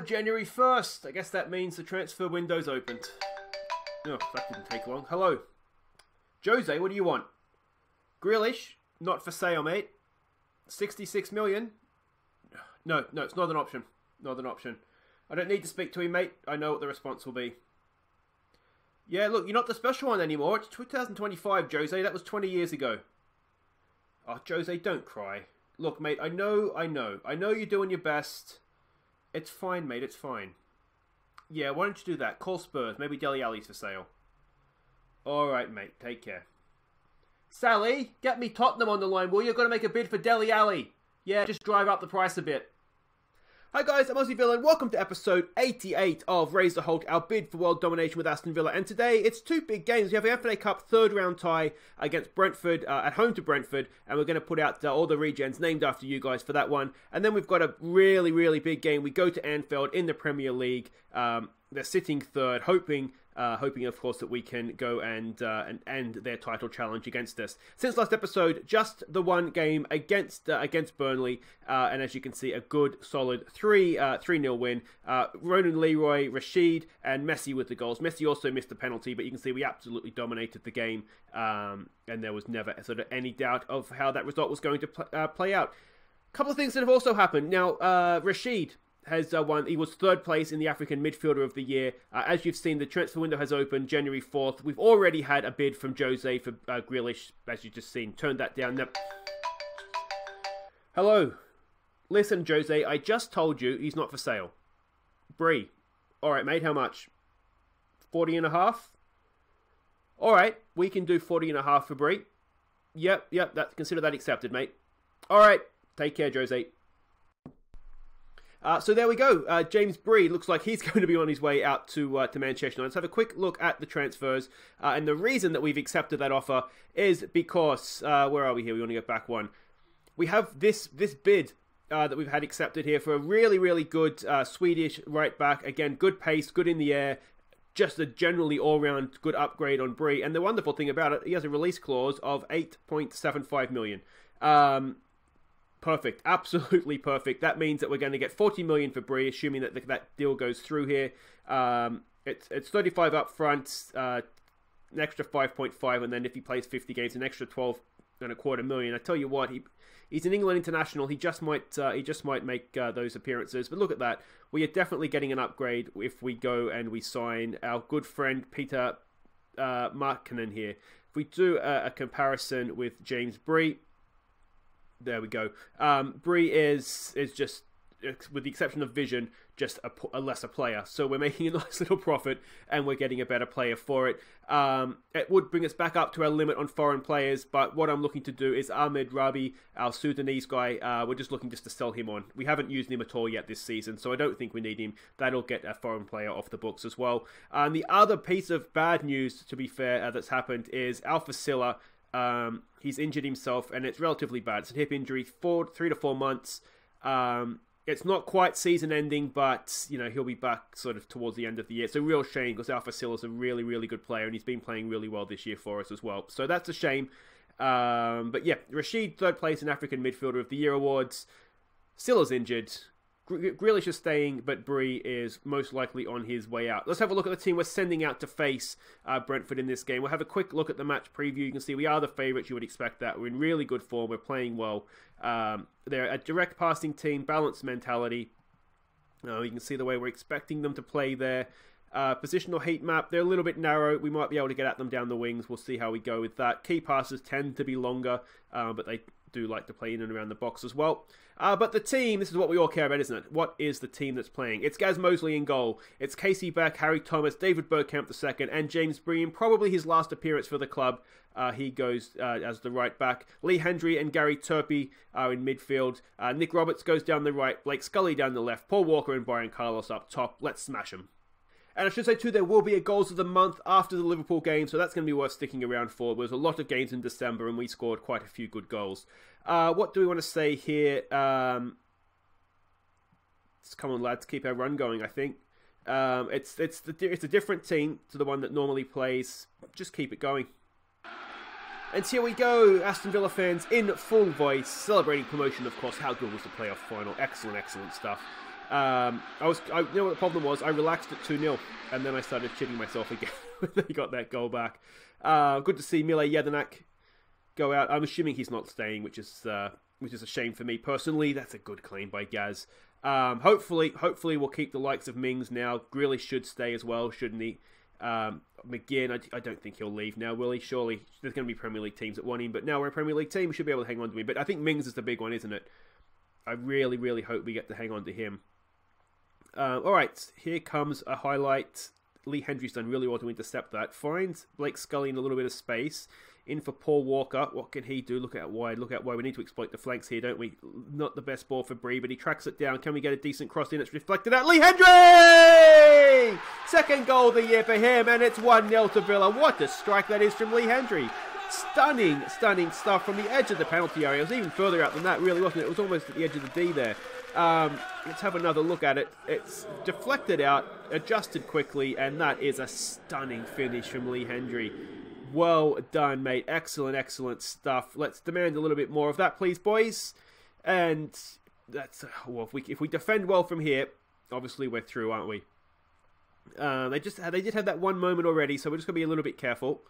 January 1st. I guess that means the transfer window's opened. Oh, that didn't take long. Hello. Jose, what do you want? Grealish, not for sale, mate. 66 million? No, it's not an option. Not an option. I don't need to speak to him, mate. I know what the response will be. Yeah, look, you're not the special one anymore. It's 2025, Jose. That was 20 years ago. Oh, Jose, don't cry. Look, mate, I know. I know you're doing your best. It's fine, mate, it's fine. Yeah, why don't you do that? Call Spurs. Maybe Dele Alli's for sale. Alright, mate, take care. Sally, get me Tottenham on the line, will you? Got to make a bid for Dele Alli. Yeah, just drive up the price a bit. Hi guys, I'm Aussie Villa and welcome to episode 88 of Raise the Hulk, our bid for world domination with Aston Villa. And today, it's two big games. We have the FA Cup third round tie against Brentford, at home to Brentford. And we're going to put out all the regens named after you guys for that one. And then we've got a really, really big game. We go to Anfield in the Premier League. They're sitting third, hoping of course that we can go and end their title challenge against us. Since last episode, just the one game against Burnley, and as you can see, a good solid 3-0 win. Ronan Leroy, Rashid, and Messi with the goals. Messi also missed the penalty, but you can see we absolutely dominated the game, and there was never sort of any doubt of how that result was going to play out. A couple of things that have also happened. Now, Rashid has won. He was third place in the African Midfielder of the Year. As you've seen, the transfer window has opened January 4th. We've already had a bid from Jose for Grealish, as you've just seen. Turned that down. Now, hello. Listen, Jose, I just told you he's not for sale. Bree. Alright, mate, how much? 40.5? Alright, we can do 40.5 for Bree. Yep, consider that accepted, mate. Alright, take care, Jose. So there we go. James Bree looks like he's going to be on his way out to Manchester. Let's have a quick look at the transfers. And the reason that we've accepted that offer is because, where are we here? We want to get back one. We have this bid that we've had accepted here for a really, really good Swedish right back. Again, good pace, good in the air. Just a generally all-round good upgrade on Bree. And the wonderful thing about it, he has a release clause of 8.75 million. Perfect. Absolutely perfect. That means that we're going to get 40 million for Bree, assuming that that deal goes through here. It's 35 up front, an extra 5.5, and then if he plays 50 games, an extra 12.25 million. I tell you what, he's an England international. He just might make those appearances. But look at that. We are definitely getting an upgrade if we go and we sign our good friend Peter Markkanen here. If we do a comparison with James Bree, there we go. Bree is just, with the exception of Vision, just a lesser player. So we're making a nice little profit, and we're getting a better player for it. It would bring us back up to our limit on foreign players, but what I'm looking to do is Ahmed Rabi, our Sudanese guy. We're just looking to sell him on. We haven't used him at all yet this season, so I don't think we need him. That'll get a foreign player off the books as well. The other piece of bad news, to be fair, that's happened is Alpha Silla. He's injured himself, and it's relatively bad. It's a hip injury, 3 to 4 months. It's not quite season ending, but you know, he'll be back sort of towards the end of the year. It's a real shame because Alpha Silla's a really, really good player, and he's been playing really well this year for us as well. So that's a shame. But yeah, Rashid, third place in African Midfielder of the Year awards. Silla's injured. Grealish is staying, but Bree is most likely on his way out. Let's have a look at the team we're sending out to face Brentford in this game. We'll have a quick look at the match preview. You can see we are the favourites. You would expect that. We're in really good form. We're playing well. They're a direct passing team, balanced mentality. You can see the way we're expecting them to play there. Positional heat map, they're a little bit narrow. We might be able to get at them down the wings. We'll see how we go with that. Key passes tend to be longer, but they do like to play in and around the box as well. But the team, this is what we all care about, isn't it? What is the team that's playing? It's Gaz Mosley in goal. It's Casey Beck, Harry Thomas, David Bergkamp II, and James Bree, probably his last appearance for the club. He goes as the right back. Lee Hendry and Gary Turpie are in midfield. Nick Roberts goes down the right. Blake Scully down the left. Paul Walker and Brian Carlos up top. Let's smash them. And I should say too, there will be a Goals of the Month after the Liverpool game, so that's going to be worth sticking around for. There's a lot of games in December, and we scored quite a few good goals. What do we want to say here? Come on, lads, keep our run going, I think. It's a different team to the one that normally plays. Just keep it going. And here we go, Aston Villa fans in full voice, celebrating promotion, of course. How good was the playoff final? Excellent, excellent stuff. You know what the problem was? I relaxed at 2-0, and then I started shitting myself again when they got that goal back. Good to see Mile Jedinak go out. I'm assuming he's not staying, which is a shame for me personally. That's a good claim by Gaz. Hopefully we'll keep the likes of Mings now. Grealish should stay as well, shouldn't he? McGinn, I don't think he'll leave now, will he? Surely there's going to be Premier League teams that want him, but now we're a Premier League team, we should be able to hang on to him. But I think Mings is the big one, isn't it? I really, really hope we get to hang on to him. Alright, here comes a highlight. Lee Hendry's done really well to intercept that. Finds Blake Scully in a little bit of space. In for Paul Walker. What can he do? Look out wide. Look out wide. We need to exploit the flanks here, don't we? Not the best ball for Bree, but he tracks it down. Can we get a decent cross in? It's reflected out. Lee Hendry! Second goal of the year for him, and it's 1-0 to Villa. What a strike that is from Lee Hendry. Stunning, stunning stuff from the edge of the penalty area. It was even further out than that, really, wasn't it? It was almost at the edge of the D there. Let's have another look at it. It's deflected out, adjusted quickly, and that is a stunning finish from Lee Hendry. Well done, mate. Excellent, excellent stuff. Let's demand a little bit more of that, please, boys. And that's well, if we defend well from here, obviously we're through, aren't we? They did have that one moment already, so we're just gonna be a little bit careful.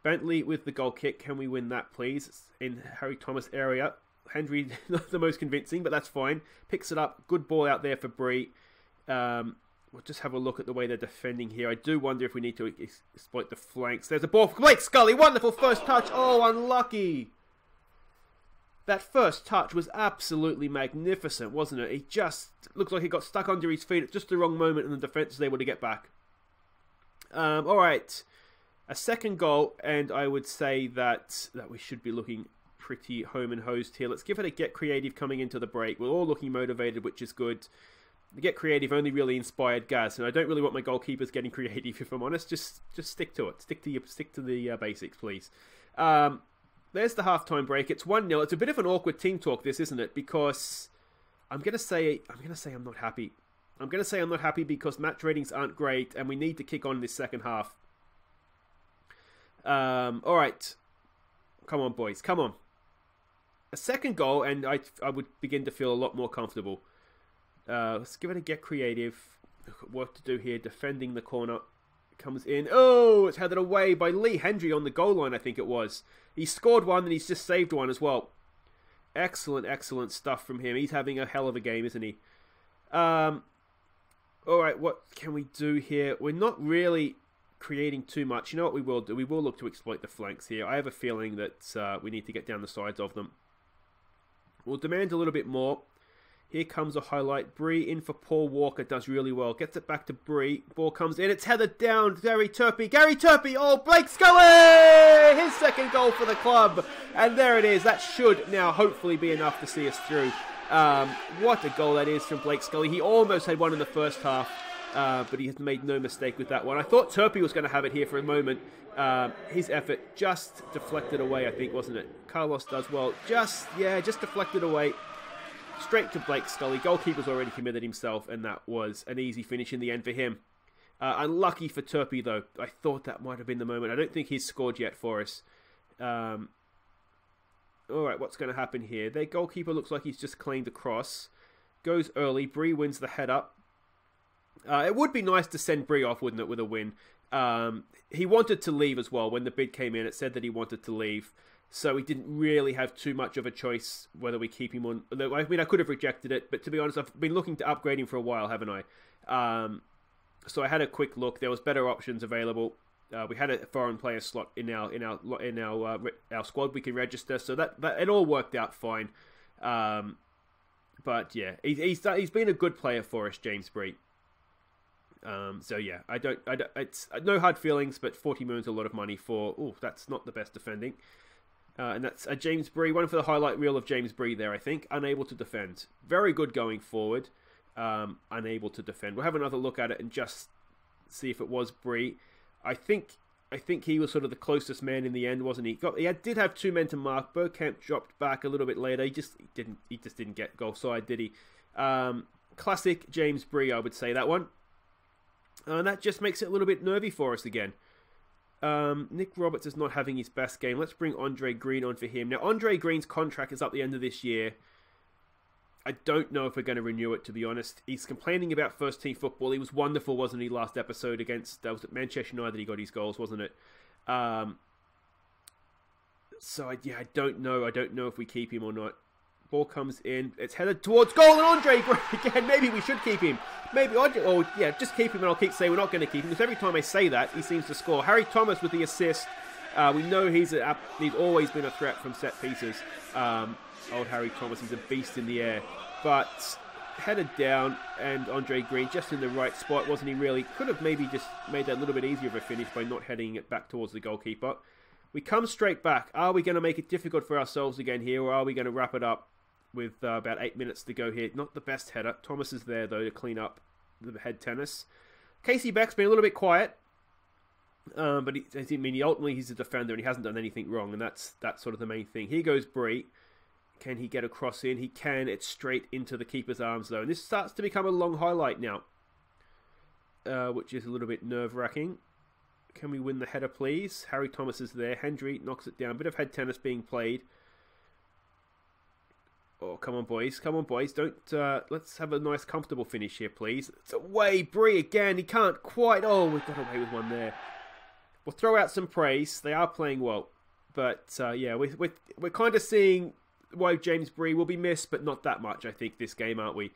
Bentley with the goal kick. Can we win that, please? It's in Harry Thomas area. Hendry, not the most convincing, but that's fine. Picks it up. Good ball out there for Bree. We'll just have a look at the way they're defending here. I do wonder if we need to exploit the flanks. There's a ball for Blake Scully. Wonderful first touch. Oh, unlucky. That first touch was absolutely magnificent, wasn't it? He just looks like he got stuck under his feet at just the wrong moment, and the defence was able to get back. All right. A second goal, and I would say that we should be looking pretty home and hosed here. Let's give it a Get Creative coming into the break. We're all looking motivated, which is good. The Get Creative only really inspired Gaz, and I don't really want my goalkeepers getting creative, if I'm honest. Just stick to it. Stick to the basics, please. There's the halftime break. It's 1-0. It's a bit of an awkward team talk, this, isn't it? Because I'm gonna say I'm not happy. I'm gonna say I'm not happy because match ratings aren't great, and we need to kick on this second half. All right, come on, boys, come on. A second goal, and I would begin to feel a lot more comfortable. Let's give it a Get Creative. Work to do here. Defending the corner. Comes in. Oh, it's headed away by Lee Hendry on the goal line, I think it was. He scored one, and he's just saved one as well. Excellent, excellent stuff from him. He's having a hell of a game, isn't he? Alright, what can we do here? We're not really creating too much. You know what we will do? We will look to exploit the flanks here. I have a feeling that we need to get down the sides of them. We'll demand a little bit more. Here comes a highlight. Bree in for Paul Walker. Does really well. Gets it back to Bree. Ball comes in. It's headed down. Gary Turpie. Gary Turpie. Oh, Blake Scully! His second goal for the club. And there it is. That should now hopefully be enough to see us through. What a goal that is from Blake Scully. He almost had one in the first half. But he has made no mistake with that one. I thought Turpie was going to have it here for a moment. His effort just deflected away, I think, wasn't it? Carlos does well. Just deflected away. Straight to Blake Scully. Goalkeeper's already committed himself, and that was an easy finish in the end for him. Unlucky for Turpie, though. I thought that might have been the moment. I don't think he's scored yet for us. Alright, what's going to happen here? Their goalkeeper looks like he's just claimed a cross. Goes early. Bree wins the head up. It would be nice to send Bree off, wouldn't it, with a win? He wanted to leave as well. When the bid came in, it said that he wanted to leave. So he didn't really have too much of a choice whether we keep him on. I mean, I could have rejected it, but to be honest, I've been looking to upgrade him for a while, haven't I? So I had a quick look. There was better options available. We had a foreign player slot in our squad we can register, so that it all worked out fine. But yeah, he's been a good player for us, James Bree. So yeah, it's no hard feelings, but 40 million is a lot of money for. Oh, that's not the best defending. And that's a James Bree, one for the highlight reel of James Bree there, I think. Unable to defend. Very good going forward. Unable to defend. We'll have another look at it and just see if it was Bree. I think he was sort of the closest man in the end, wasn't he? He did have two men to mark. Bergkamp dropped back a little bit later. He just didn't get goal side, did he? Classic James Bree, I would say, that one. And that just makes it a little bit nervy for us again. Nick Roberts is not having his best game. Let's bring Andre Green on for him. Now, Andre Green's contract is up the end of this year. I don't know if we're going to renew it, to be honest. He's complaining about first-team football. He was wonderful, wasn't he, last episode against... was it Manchester United he got his goals, wasn't it? So, I don't know. I don't know if we keep him or not. Ball comes in. It's headed towards goal, and Andre Gray again. Maybe we should keep him. Maybe, just keep him, and I'll keep saying we're not going to keep him, because every time I say that, he seems to score. Harry Thomas with the assist. We know he's always been a threat from set pieces. Old Harry Thomas, he's a beast in the air. But headed down, and Andre Green just in the right spot, wasn't he really? Could have maybe just made that a little bit easier of a finish by not heading it back towards the goalkeeper. We come straight back. Are we going to make it difficult for ourselves again here, or are we going to wrap it up with about 8 minutes to go here? Not the best header. Thomas is there, though, to clean up the head tennis. Casey Beck's been a little bit quiet. But ultimately he's a defender and he hasn't done anything wrong, and that's sort of the main thing. Here goes Bree. Can he get a cross in? He can. It's straight into the keeper's arms, though. And this starts to become a long highlight now, which is a little bit nerve-wracking. Can we win the header, please? Harry Thomas is there. Hendry knocks it down. Bit of head tennis being played. Oh, come on, boys. Come on, boys. Don't... let's have a nice, comfortable finish here, please. It's away. Bree again. He can't quite... Oh, we got away with one there. We'll throw out some praise. They are playing well. But, yeah, we're kind of seeing why James Bree will be missed, but not that much, I think, this game, aren't we?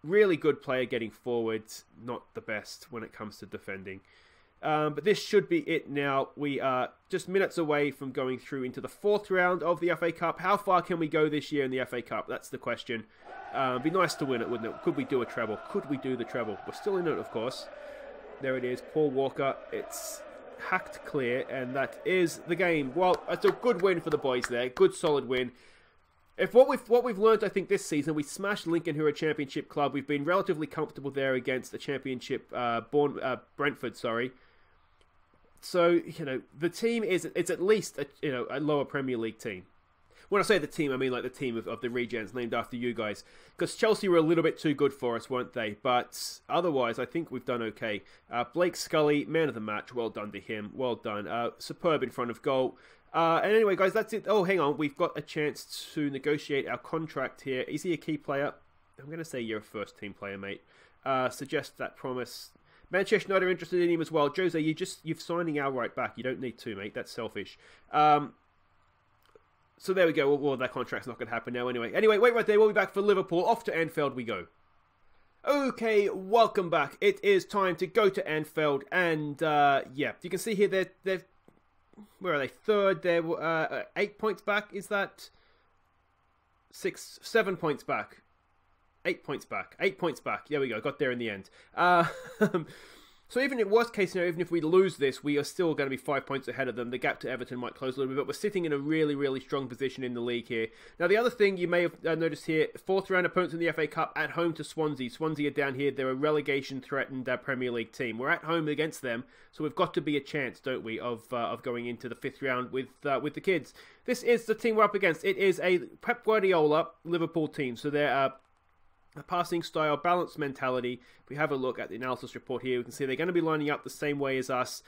Really good player getting forwards. Not the best when it comes to defending. But this should be it now. We are just minutes away from going through into the 4th round of the FA Cup. How far can we go this year in the FA Cup? That's the question. It'd be nice to win it, wouldn't it? Could we do a treble? Could we do the treble? We're still in it, of course. There it is, Paul Walker. It's hacked clear, and that is the game. Well, it's a good win for the boys there. Good, solid win. If what we've learned, I think, this season, we smashed Lincoln, who are a championship club. We've been relatively comfortable there against the championship Brentford. Sorry. So the team it's at least a lower Premier League team. When I say the team, I mean like the team of the Regents, named after you guys. Because Chelsea were a little bit too good for us, weren't they? But otherwise, I think we've done okay. Blake Scully, man of the match. Well done to him. Well done. Superb in front of goal. And anyway, guys, that's it. Oh, hang on. We've got a chance to negotiate our contract here. Is he a key player? I'm going to say you're a first-team player, mate. Suggest that promise. Manchester United are interested in him as well. Jose, you've signing our right back. You don't need to, mate. That's selfish. So there we go. Well, that contract's not going to happen now anyway. Anyway, wait right there. We'll be back for Liverpool. Off to Anfield we go. Okay, welcome back. It is time to go to Anfield. And, yeah, you can see here they're where are they? 3rd. They're 8 points back. Is that 7 points back? 8 points back. 8 points back. There we go. Got there in the end. So even in worst case scenario, even if we lose this, we are still going to be 5 points ahead of them. The gap to Everton might close a little bit, but we're sitting in a really, really strong position in the league here. Now, the other thing you may have noticed here, 4th round opponents in the FA Cup at home to Swansea. Swansea are down here. They're a relegation-threatened Premier League team. We're at home against them, so we've got to be a chance, don't we, of going into the 5th round with the kids. This is the team we're up against. It is a Pep Guardiola Liverpool team, so they're a passing style, balanced mentality. If we have a look at the analysis report here, we can see they're going to be lining up the same way as us.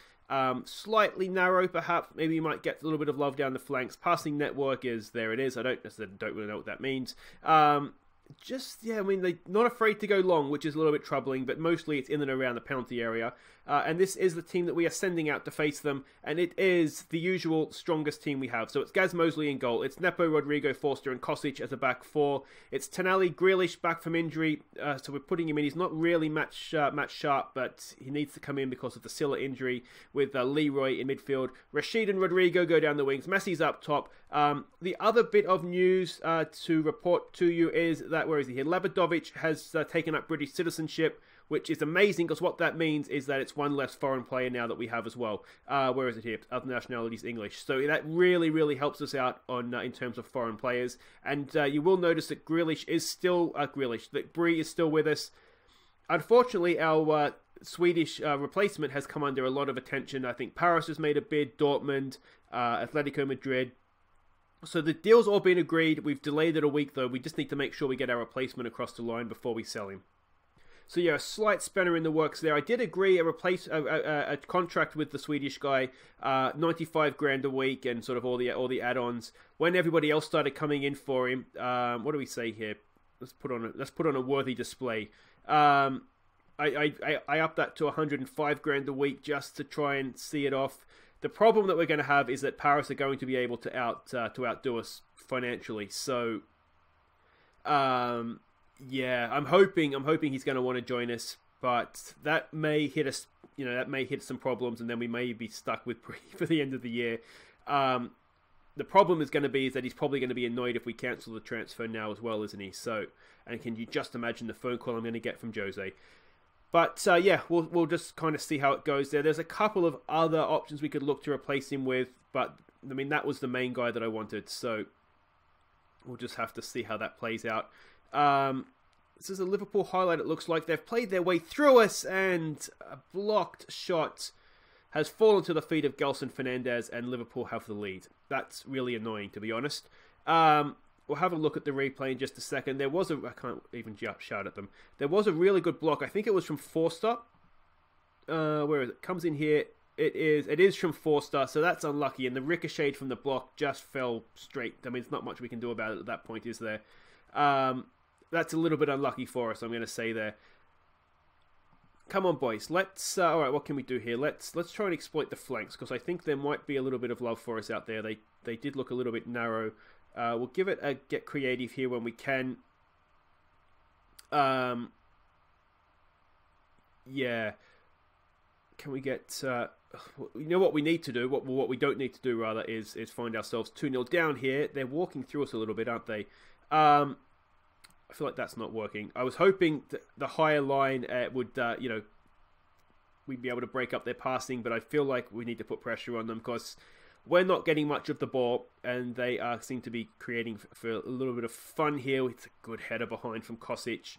Slightly narrow, perhaps. Maybe you might get a little bit of love down the flanks. Passing network is, there it is. I don't really know what that means. Yeah, I mean, they're not afraid to go long, which is a little bit troubling, but mostly it's in and around the penalty area. And this is the team that we are sending out to face them, and it is the usual strongest team we have. So it's Gaz Mosley in goal, it's Nepo, Rodrigo, Forster, and Kosic as a back 4. It's Tonali, Grealish back from injury, so we're putting him in. He's not really match sharp, but he needs to come in because of the Silla injury, with Leroy in midfield. Rashid and Rodrigo go down the wings. Messi's up top. The other bit of news to report to you is that, where is he here? Labadovic has taken up British citizenship, which is amazing, because what that means is that it's one less foreign player now that we have as well. Where is it here? Other nationalities, English. So that really, really helps us out on in terms of foreign players. And you will notice that Grealish is still... that Bree is still with us. Unfortunately, our Swedish replacement has come under a lot of attention. I think Paris has made a bid, Dortmund, Atletico Madrid. So the deal's all been agreed. We've delayed it a week, though. We just need to make sure we get our replacement across the line before we sell him. So yeah, a slight spanner in the works there. I did agree a contract with the Swedish guy, 95 grand a week, and sort of all the add-ons. When everybody else started coming in for him, what do we say here? Let's put on a worthy display. I upped that to 105 grand a week just to try and see it off. The problem that we're going to have is that Paris are going to be able to outdo us financially. So, yeah, I'm hoping he's going to want to join us, but that may hit us. You know, that may hit some problems, and then we may be stuck with Brie for the end of the year. The problem is that he's probably going to be annoyed if we cancel the transfer now as well, isn't he? So, and can you just imagine the phone call I'm going to get from Jose? But yeah, we'll just kind of see how it goes there. There's a couple of other options we could look to replace him with, but I mean that was the main guy that I wanted, so we'll just have to see how that plays out. This is a Liverpool highlight. It looks like they've played their way through us, and a blocked shot has fallen to the feet of Gelson Fernandez, and Liverpool have the lead. That's really annoying, to be honest. We'll have a look at the replay in just a second. I can't even shout at them. There was a really good block. I think it was from Forster. Where is it? Comes in here. It is from Forster, so that's unlucky. And the ricochet from the block just fell straight. I mean, there's not much we can do about it at that point, is there? That's a little bit unlucky for us, I'm going to say there. Come on, boys. Let's. All right, what can we do here? Let's try and exploit the flanks, because I think there might be a little bit of love for us out there. They did look a little bit narrow. We'll give it a get creative here when we can. Yeah. Can we get... you know what we need to do? What we don't need to do, rather, is find ourselves 2-0 down here. They're walking through us a little bit, aren't they? I feel like that's not working. I was hoping that the higher line would, you know, we'd be able to break up their passing, but I feel like we need to put pressure on them because we're not getting much of the ball, and they seem to be creating for a little bit of fun here. It's a good header behind from Kosic.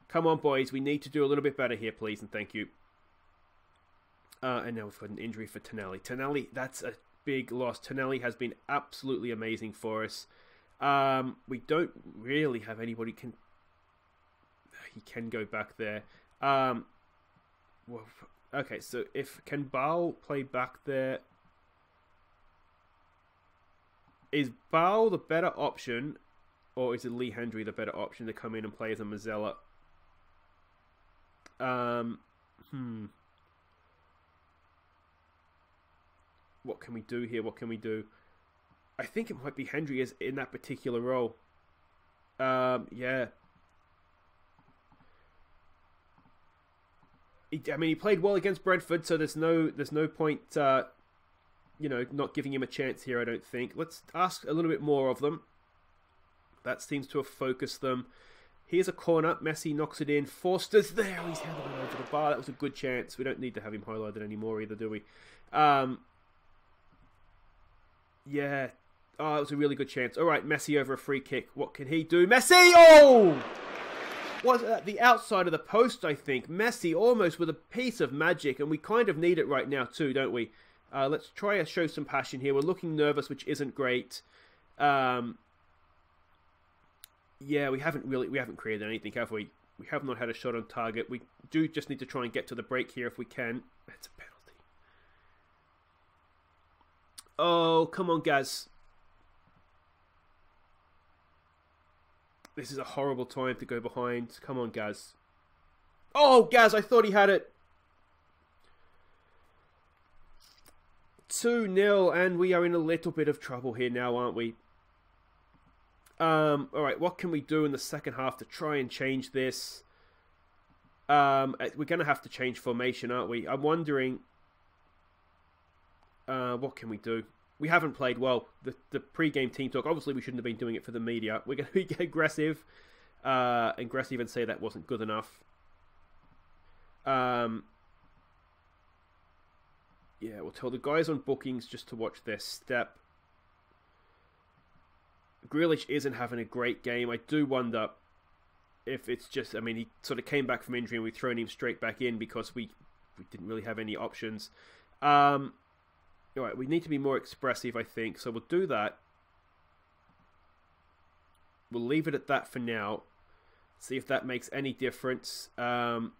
Come on, boys. We need to do a little bit better here, please, and thank you. And now we've got an injury for Tonali. Tonali, that's a big loss. Tonali has been absolutely amazing for us. We don't really have anybody he can go back there. Well, okay, so can Bale play back there? Is Bale the better option, or is it Lee Hendry the better option to come in and play as a Mazzella? What can we do here? What can we do? I think it might be Hendry is in that particular role. Yeah. I mean, he played well against Brentford, so there's no point, you know, not giving him a chance here, I don't think. Let's ask a little bit more of them. That seems to have focused them. Here's a corner. Messi knocks it in. Forster's there. He's handed it over the bar. That was a good chance. We don't need to have him highlighted anymore either, do we? Yeah. Oh, it was a really good chance. All right, Messi over a free kick. What can he do? Messi! Oh! Was at the outside of the post, I think. Messi almost with a piece of magic, and we kind of need it right now too, don't we? Let's try to show some passion here. We're looking nervous, which isn't great. Yeah, we haven't created anything, have we? We have not had a shot on target. We do just need to try and get to the break here if we can. That's a penalty. Oh, come on, Gaz. This is a horrible time to go behind. Come on, Gaz. Oh, Gaz, I thought he had it. 2-0, and we are in a little bit of trouble here now, aren't we? Alright, what can we do in the second half to try and change this? We're going to have to change formation, aren't we? I'm wondering... what can we do? We haven't played well. The pre-game team talk, obviously we shouldn't have been doing it for the media. We're going to be aggressive and say that wasn't good enough. Yeah, we'll tell the guys on bookings just to watch their step. Grealish isn't having a great game. I do wonder if it's just... I mean, he sort of came back from injury and we've thrown him straight back in because we didn't really have any options. Alright, we need to be more expressive, I think. So we'll do that. We'll leave it at that for now. See if that makes any difference. Let's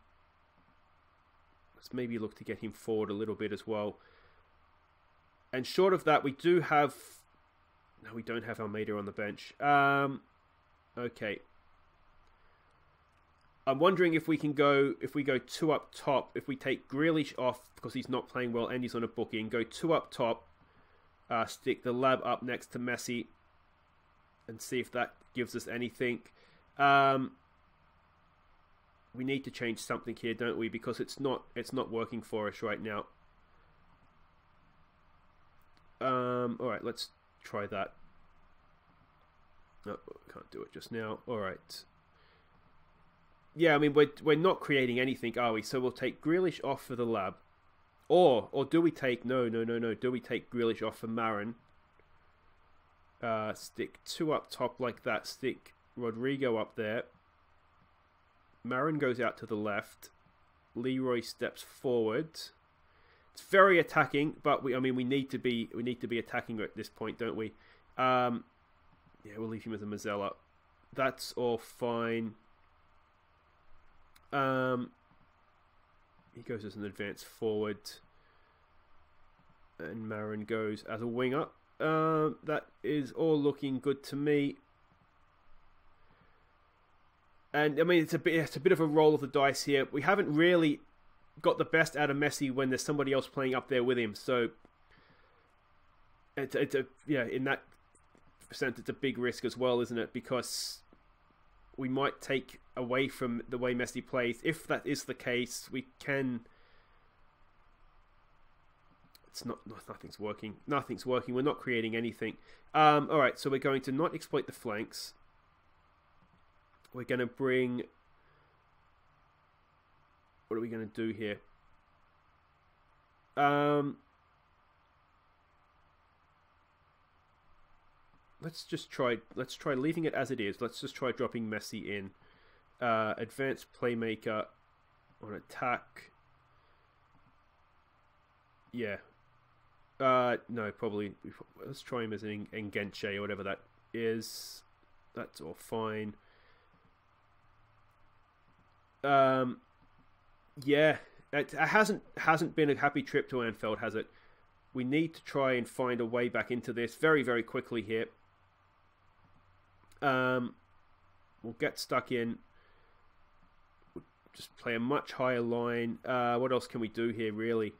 maybe look to get him forward a little bit as well. And short of that, we do have... No, we don't have Almeida on the bench. Okay. I'm wondering if we can go... If we go 2 up top, if we take Grealish off because he's not playing well and he's on a booking, go 2 up top, stick the Lab up next to Messi, and see if that gives us anything. We need to change something here, don't we? Because it's not working for us right now. Alright, let's try that. No, can't do it just now. Alright. Yeah, I mean, we're not creating anything, are we? So we'll take Grealish off for the Lab. Or do we take... No. Do we take Grealish off for Marin? Stick 2 up top like that. Stick Rodrigo up there. Marin goes out to the left. Leroy steps forward. It's very attacking, but we need to be attacking at this point, don't we? Yeah, we'll leave him as a Mazzella. That's all fine. He goes as an advance forward, and Marin goes as a winger. That is all looking good to me. And I mean, it's a bit of a roll of the dice here. We haven't really got the best out of Messi when there's somebody else playing up there with him. So it's in that sense, it's a big risk as well, isn't it? Because we might take away from the way Messi plays. If that is the case, we can... Nothing's working. Nothing's working. We're not creating anything. Alright, so we're going to not exploit the flanks. We're going to bring... What are we going to do here? Let's try leaving it as it is. Let's just try dropping Messi in. Advanced playmaker on attack. Yeah. No, probably. Let's try him as an Engenche or whatever that is. That's all fine. Yeah, it hasn't been a happy trip to Anfield, has it? We need to try and find a way back into this very, very quickly here. We'll get stuck in. We'll just play a much higher line. What else can we do here, really?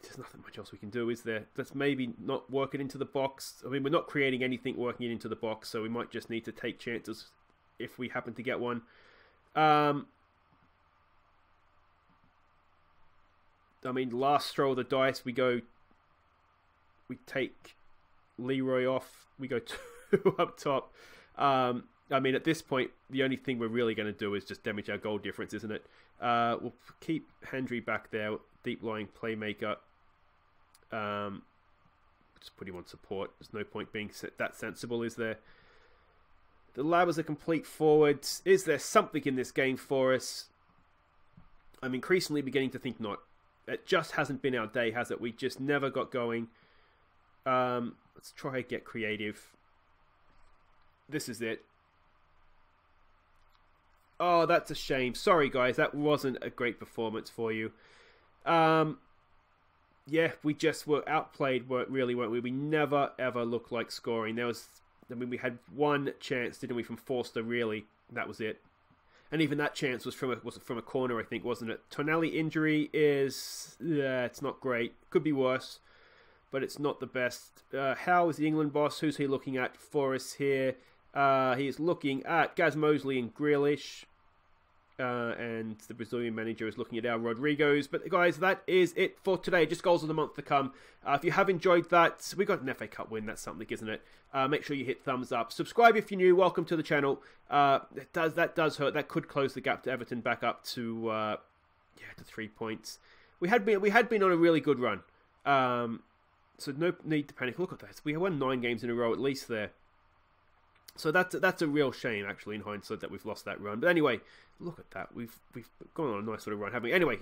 There's nothing much else we can do, is there? Let's maybe not work it into the box. I mean, we're not creating anything working it into the box, so we might just need to take chances if we happen to get one. I mean, last throw of the dice, we take Leroy off, we go 2 up top. I mean, at this point, the only thing we're really going to do is just damage our goal difference, isn't it? We'll keep Hendry back there, deep-lying playmaker. Just put him on support. There's no point being that sensible, is there? The Lab is a complete forward. Is there something in this game for us? I'm increasingly beginning to think not. It just hasn't been our day, has it? We just never got going. Let's try and get creative. This is it. Oh, that's a shame. Sorry, guys. That wasn't a great performance for you. Yeah, we just were outplayed, weren't we? We never, ever looked like scoring. We had one chance, didn't we, from Forster, really. That was it. And even that chance was from a corner, I think, wasn't it? Tonali injury is... it's not great. Could be worse, but it's not the best. How is the England boss? Who's he looking at for us here? He is looking at Gaz Mosley and Grealish. And the Brazilian manager is looking at our Rodrigos. But guys, that is it for today. Just goals of the month to come. If you have enjoyed that, we got an FA Cup win. That's something, isn't it? Make sure you hit thumbs up. Subscribe if you're new. Welcome to the channel. That does hurt. That could close the gap to Everton back up to 3 points. We had been on a really good run. So no need to panic. Look at that. We won 9 games in a row at least there. So that's a real shame, actually, in hindsight, that we've lost that run. But anyway, look at that. We've gone on a nice sort of run, haven't we? Anyway.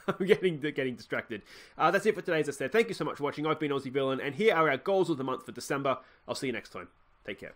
I'm getting distracted. That's it for today, as I said. Thank you so much for watching. I've been Aussie Villain, and here are our goals of the month for December. I'll see you next time. Take care.